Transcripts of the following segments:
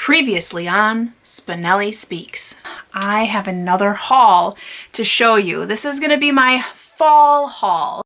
Previously on Spenelli Speaks. I have another haul to show you. This is going to be my fall haul.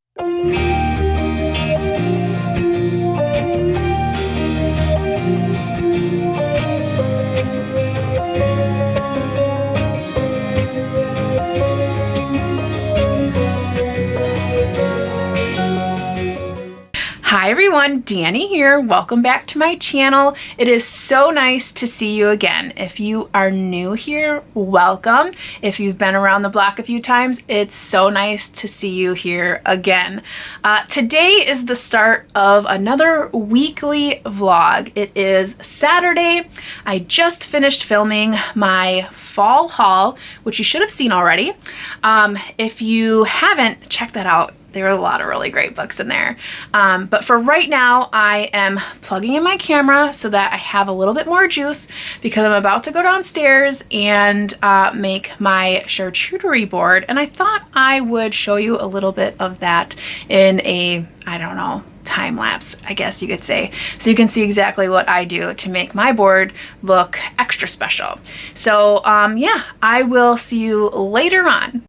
Hi everyone, Dani here. Welcome back to my channel. It is so nice to see you again. If you are new here, welcome. If you've been around the block a few times, it's so nice to see you here again. Today is the start of another weekly vlog. It is Saturday. I just finished filming my fall haul, which you should have seen already. If you haven't, check that out. There are a lot of really great books in there. But for right now, I am plugging in my camera so that I have a little bit more juice because I'm about to go downstairs and make my charcuterie board. And I thought I would show you a little bit of that in a, I don't know, time lapse, I guess you could say. So you can see exactly what I do to make my board look extra special. So yeah, I will see you later on.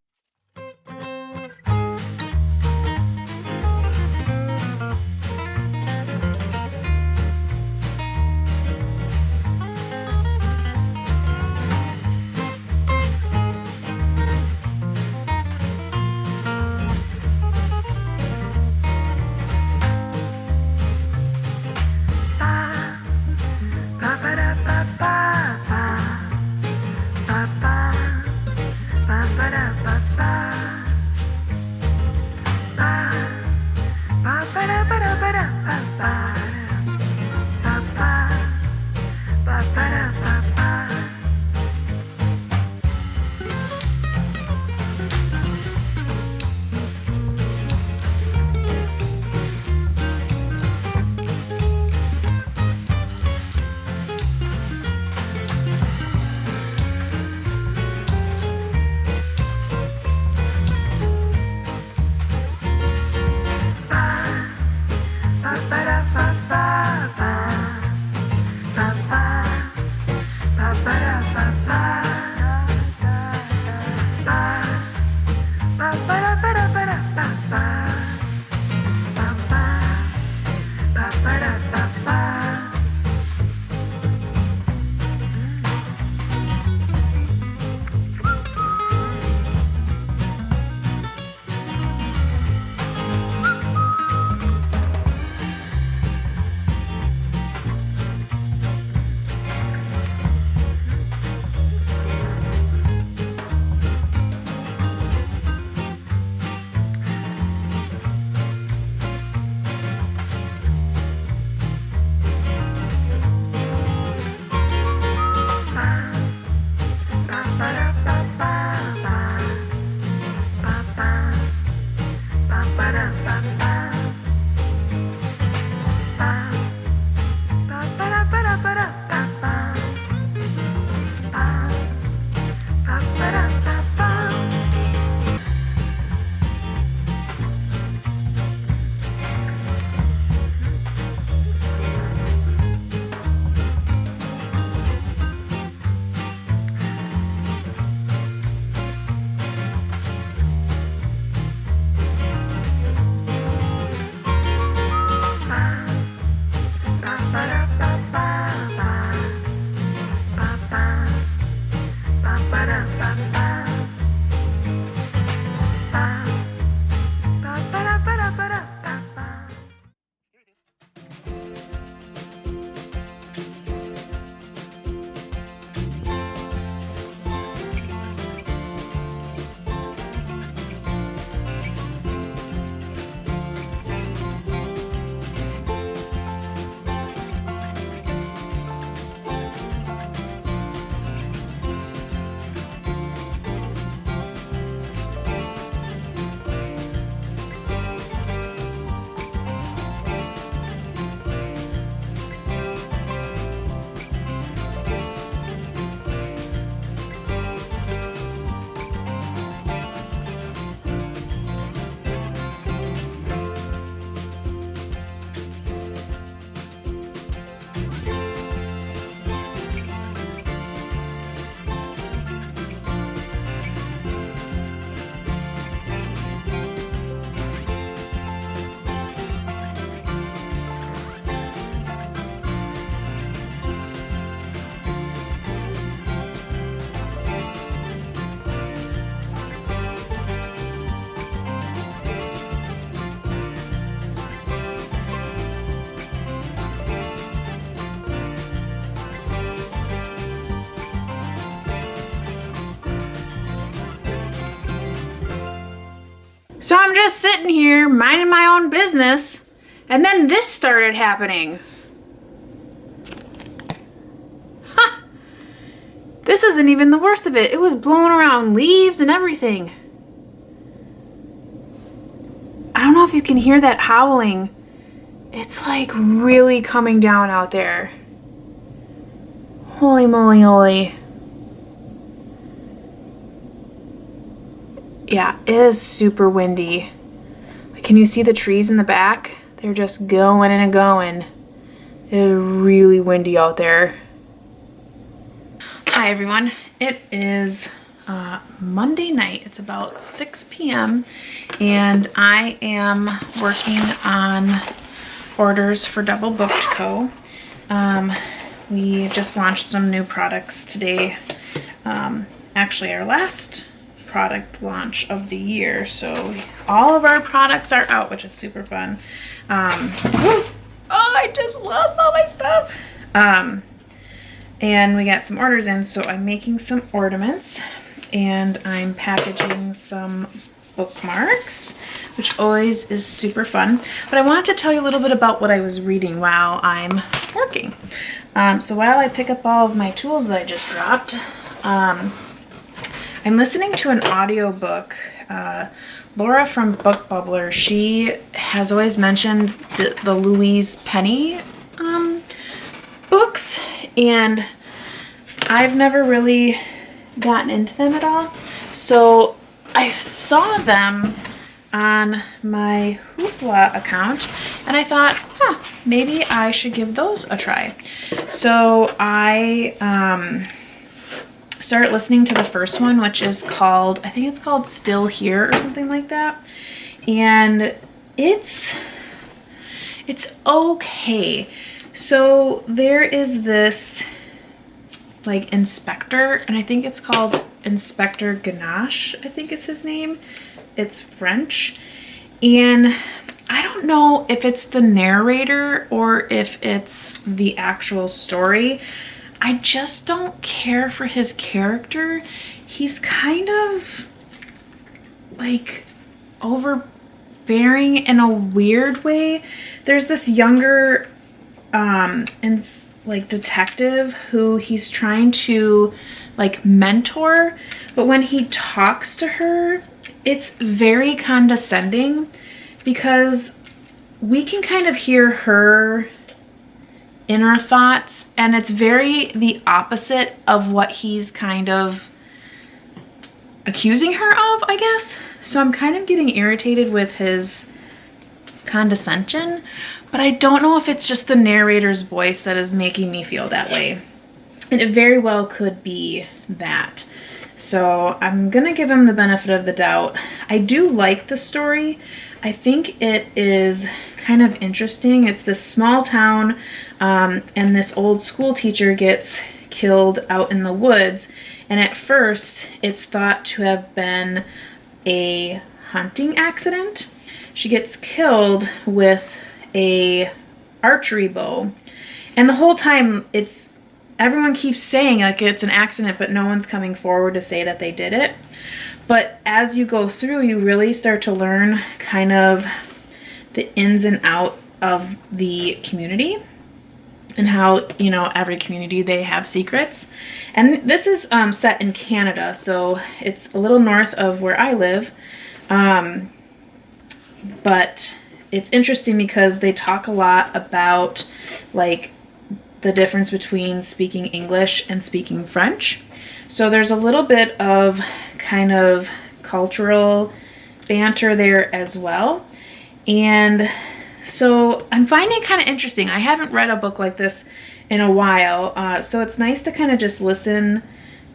So I'm just sitting here minding my own business, and then this started happening. Huh. This isn't even the worst of it. It was blowing around leaves and everything. I don't know if you can hear that howling. It's like really coming down out there. Holy moly holy. Yeah, it is super windy. Can you see the trees in the back? They're just going and going. It is really windy out there. Hi everyone. It is Monday night. It's about 6 p.m. and I am working on orders for DoubleBookedCo. We just launched some new products today. Actually, our last product launch of the year, so all of our products are out, which is super fun. Oh, I just lost all my stuff. And we got some orders in, so I'm making some ornaments and I'm packaging some bookmarks, which always is super fun. But I wanted to tell you a little bit about what I was reading while I'm working. So while I pick up all of my tools that I just dropped, I'm listening to an audiobook. Laura from Book Bubbler, she has always mentioned the Louise Penny books, and I've never really gotten into them at all. So I saw them on my Hoopla account, and I thought, maybe I should give those a try. So I started listening to the first one, which is called, I think it's called Still Here or something like that. And it's okay. So there is this like inspector, and I think it's called Inspector Ganache, I think is his name. It's French. And I don't know if it's the narrator or if it's the actual story. I just don't care for his character. He's kind of like overbearing in a weird way. There's this younger like detective who he's trying to like mentor, but when he talks to her, it's very condescending because we can kind of hear her inner thoughts, and it's very the opposite of what he's kind of accusing her of, I guess. So I'm kind of getting irritated with his condescension, but I don't know if it's just the narrator's voice that is making me feel that way. And it very well could be that. So I'm gonna give him the benefit of the doubt. I do like the story. I think it is kind of interesting. It's this small town, and this old school teacher gets killed out in the woods. And at first, it's thought to have been a hunting accident. She gets killed with a archery bow. And the whole time, everyone keeps saying like it's an accident, but no one's coming forward to say that they did it. But as you go through, you really start to learn kind of the ins and out of the community and how, you know, every community, they have secrets. And this is set in Canada, so it's a little north of where I live. But it's interesting because they talk a lot about like the difference between speaking English and speaking French. So there's a little bit of kind of cultural banter there as well. And so I'm finding it kind of interesting. I haven't read a book like this in a while. So it's nice to kind of just listen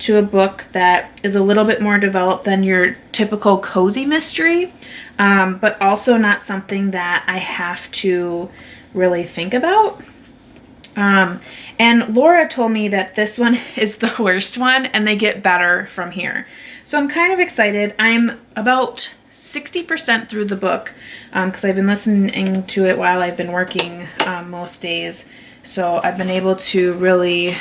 to a book that is a little bit more developed than your typical cozy mystery, but also not something that I have to really think about. And Laura told me that this one is the worst one and they get better from here. So I'm kind of excited. I'm about 60% through the book because I've been listening to it while I've been working most days. So I've been able to really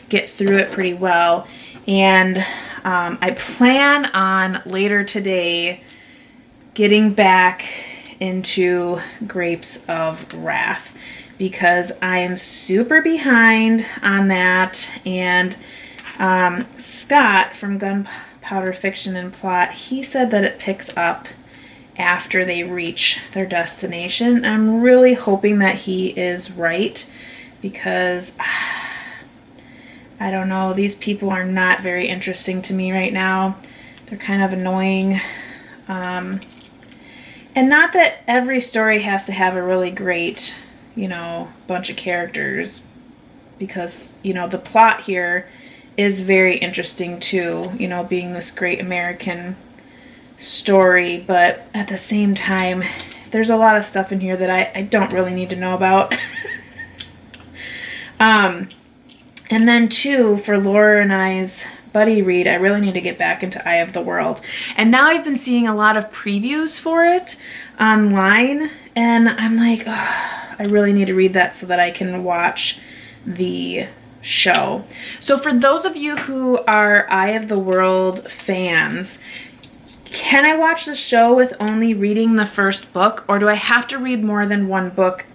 get through it pretty well. And I plan on later today getting back into Grapes of Wrath because I am super behind on that. And Scott from Gunpowder Fiction and Plot, he said that it picks up after they reach their destination. I'm really hoping that he is right because I don't know, these people are not very interesting to me right now. They're kind of annoying. And not that every story has to have a really great, you know, bunch of characters, because, you know, the plot here is very interesting too, you know, being this great American story, but at the same time, there's a lot of stuff in here that I don't really need to know about. And then too, for Laura and I's buddy read, I really need to get back into Eye of the World. And now I've been seeing a lot of previews for it online, and I'm like, oh, I really need to read that so that I can watch the show. So for those of you who are Eye of the World fans, can I watch the show with only reading the first book, or do I have to read more than one book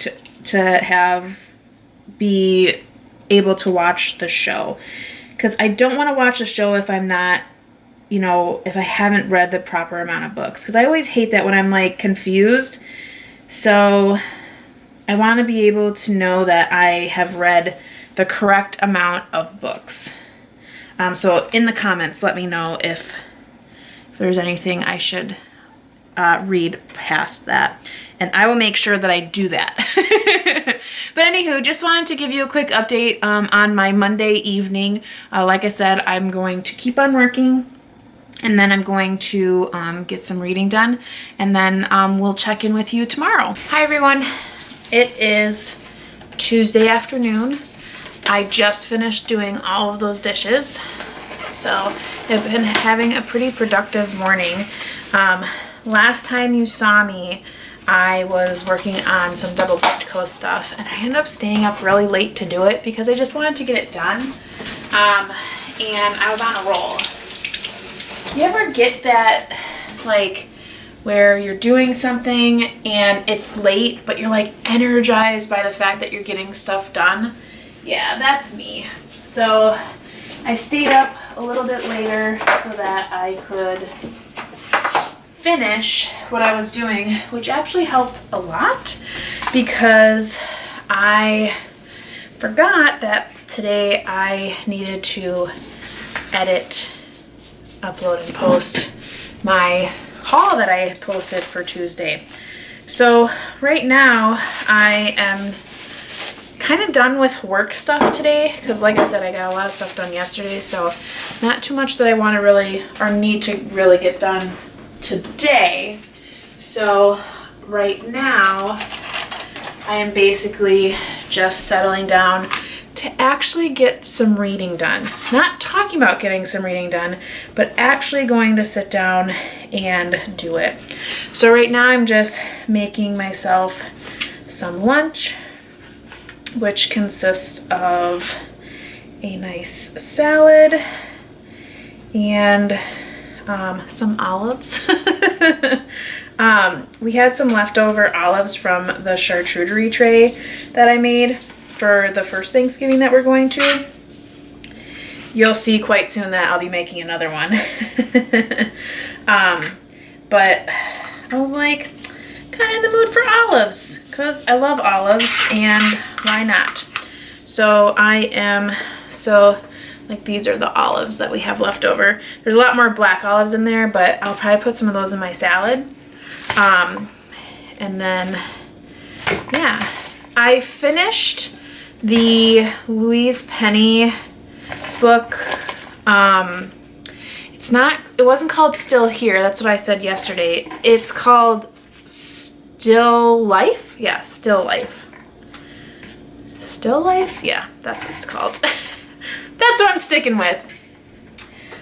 to be able to watch the show? Because I don't want to watch the show if I'm not, you know, if I haven't read the proper amount of books. Because I always hate that when I'm like confused. So I want to be able to know that I have read the correct amount of books. So in the comments, let me know if there's anything I should read past that. And I will make sure that I do that. But anywho, just wanted to give you a quick update on my Monday evening. Like I said, I'm going to keep on working, and then I'm going to get some reading done, and then we'll check in with you tomorrow. Hi everyone, it is Tuesday afternoon. I just finished doing all of those dishes, so I've been having a pretty productive morning. Last time you saw me, I was working on some DoubleBookedCo stuff, and I ended up staying up really late to do it because I just wanted to get it done, and I was on a roll. You ever get that, like, where you're doing something and it's late, but you're like energized by the fact that you're getting stuff done? Yeah, that's me. So I stayed up a little bit later so that I could finish what I was doing, which actually helped a lot because I forgot that today I needed to edit, upload, and post my haul that I posted for Tuesday. So right now I am kind of done with work stuff today because, like I said, I got a lot of stuff done yesterday, so not too much that I want to really or need to really get done today. So right now I am basically just settling down to actually get some reading done. Not talking about getting some reading done, but actually going to sit down and do it. So right now I'm just making myself some lunch, which consists of a nice salad and some olives. We had some leftover olives from the charcuterie tray that I made for the first Thanksgiving that we're going to. You'll see quite soon that I'll be making another one. But I was like, kind of in the mood for olives because I love olives, and why not? So like, these are the olives that we have left over. There's a lot more black olives in there, but I'll probably put some of those in my salad. And then, yeah, I finished the Louise Penny book. It wasn't called Still Here. That's what I said yesterday. It's called Still Life? Yeah, Still Life. Still Life? Yeah, that's what it's called. That's what I'm sticking with.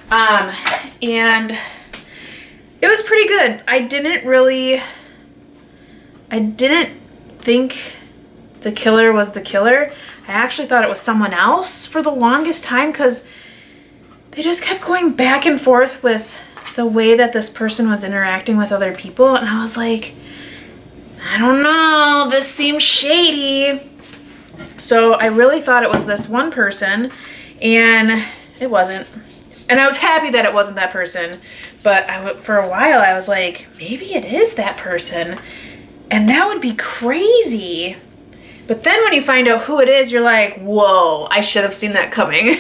And it was pretty good. I didn't think the killer was the killer. I actually thought it was someone else for the longest time because they just kept going back and forth with the way that this person was interacting with other people, and I was like, I don't know, this seems shady. So I really thought it was this one person, and it wasn't. And I was happy that it wasn't that person, but for a while I was like, maybe it is that person, and that would be crazy. But then when you find out who it is, you're like, whoa, I should have seen that coming.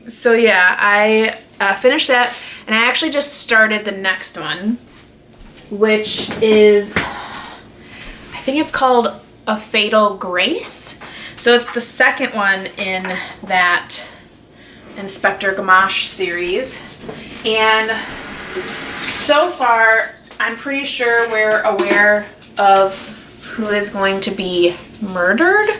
So yeah, I finished that, and I actually just started the next one, which is, I think it's called A Fatal Grace. So it's the second one in that Inspector Gamache series. And so far, I'm pretty sure we're aware of who is going to be murdered.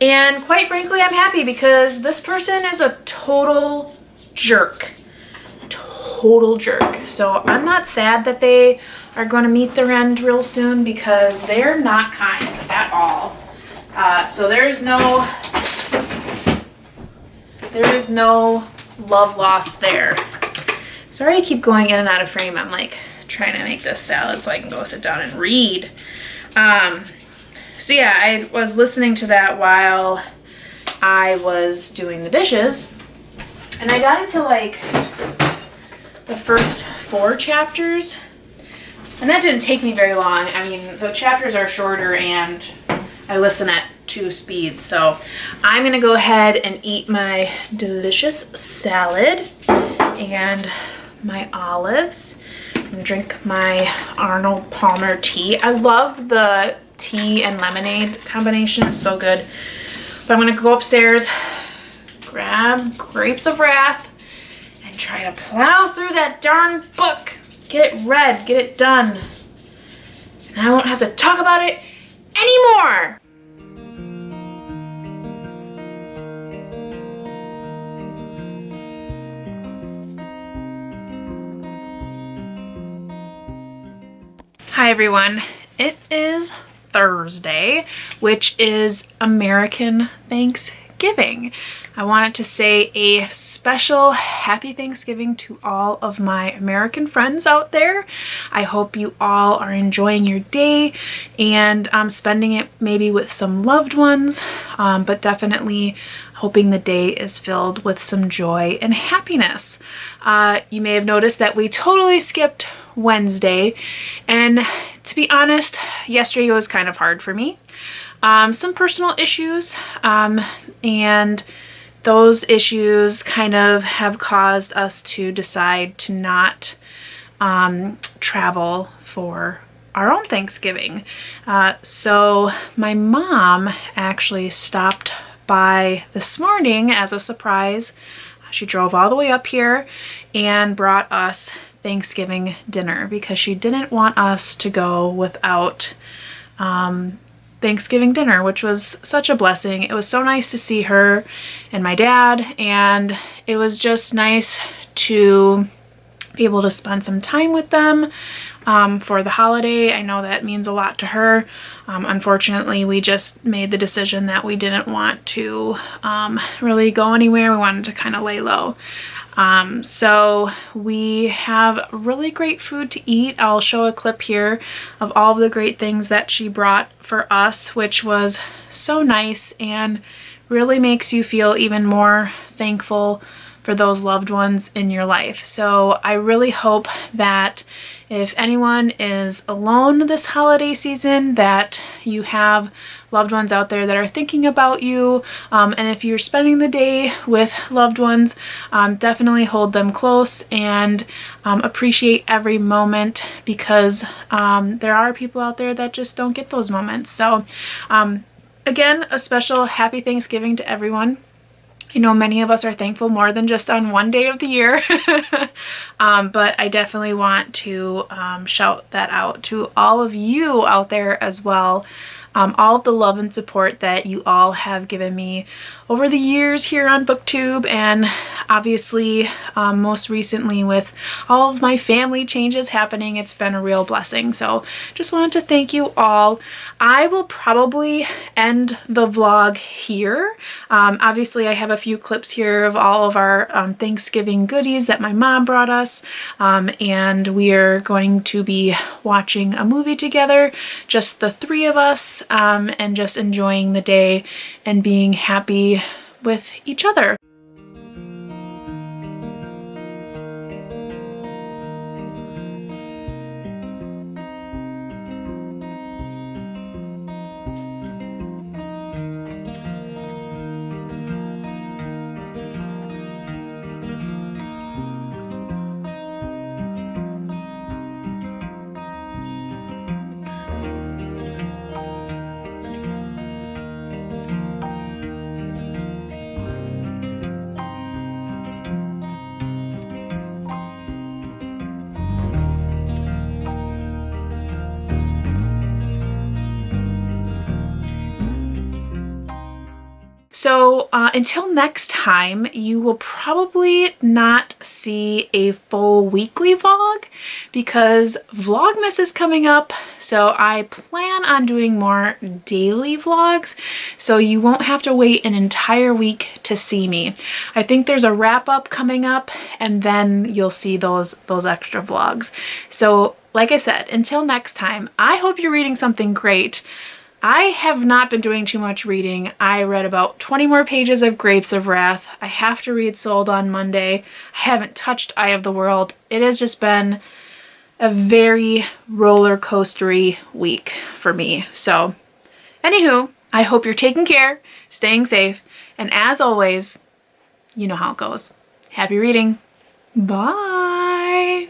And quite frankly, I'm happy because this person is a total jerk. Total jerk. So I'm not sad that they are going to meet their end real soon because they're not kind at all. So there is no love lost there. Sorry I keep going in and out of frame. I'm like trying to make this salad so I can go sit down and read. So yeah, I was listening to that while I was doing the dishes, and I got into like the first 4 chapters, and that didn't take me very long. I mean, the chapters are shorter and I listen at 2 speeds. So I'm gonna go ahead and eat my delicious salad and my olives and drink my Arnold Palmer tea. I love the tea and lemonade combination. It's so good. But I'm gonna go upstairs, grab Grapes of Wrath, and try to plow through that darn book. Get it read, get it done. And I won't have to talk about it anymore. Hi everyone. It is Thursday, which is American Thanksgiving. I wanted to say a special happy Thanksgiving to all of my American friends out there. I hope you all are enjoying your day and spending it maybe with some loved ones, but definitely hoping the day is filled with some joy and happiness. You may have noticed that we totally skipped Wednesday, and to be honest, yesterday was kind of hard for me. Some personal issues, and those issues kind of have caused us to decide to not travel for our own Thanksgiving. So my mom actually stopped by this morning as a surprise. She drove all the way up here and brought us Thanksgiving dinner because she didn't want us to go without Thanksgiving dinner, which was such a blessing. It was so nice to see her and my dad, and it was just nice to be able to spend some time with them for the holiday. I know that means a lot to her. Unfortunately, we just made the decision that we didn't want to really go anywhere. We wanted to kind of lay low. So we have really great food to eat. I'll show a clip here of all of the great things that she brought for us, which was so nice and really makes you feel even more thankful for those loved ones in your life. So I really hope that if anyone is alone this holiday season, that you have loved ones out there that are thinking about you. And if you're spending the day with loved ones, definitely hold them close and appreciate every moment, because there are people out there that just don't get those moments. So again, a special happy Thanksgiving to everyone. I know many of us are thankful more than just on one day of the year, but I definitely want to shout that out to all of you out there as well. all of the love and support that you all have given me over the years here on Booktube, and obviously most recently with all of my family changes happening. It's been a real blessing. So just wanted to thank you all. I will probably end the vlog here. Obviously I have a few clips here of all of our Thanksgiving goodies that my mom brought us, and we are going to be watching a movie together, just the three of us, and just enjoying the day and being happy with each other. So until next time, you will probably not see a full weekly vlog because Vlogmas is coming up. So I plan on doing more daily vlogs, so you won't have to wait an entire week to see me. I think there's a wrap up coming up, and then you'll see those extra vlogs. So like I said, until next time, I hope you're reading something great. I have not been doing too much reading. I read about 20 more pages of Grapes of Wrath. I have to read Sold on Monday. I haven't touched Eye of the World. It has just been a very roller coastery week for me. So anywho, I hope you're taking care, staying safe, and as always, you know how it goes. Happy reading. Bye.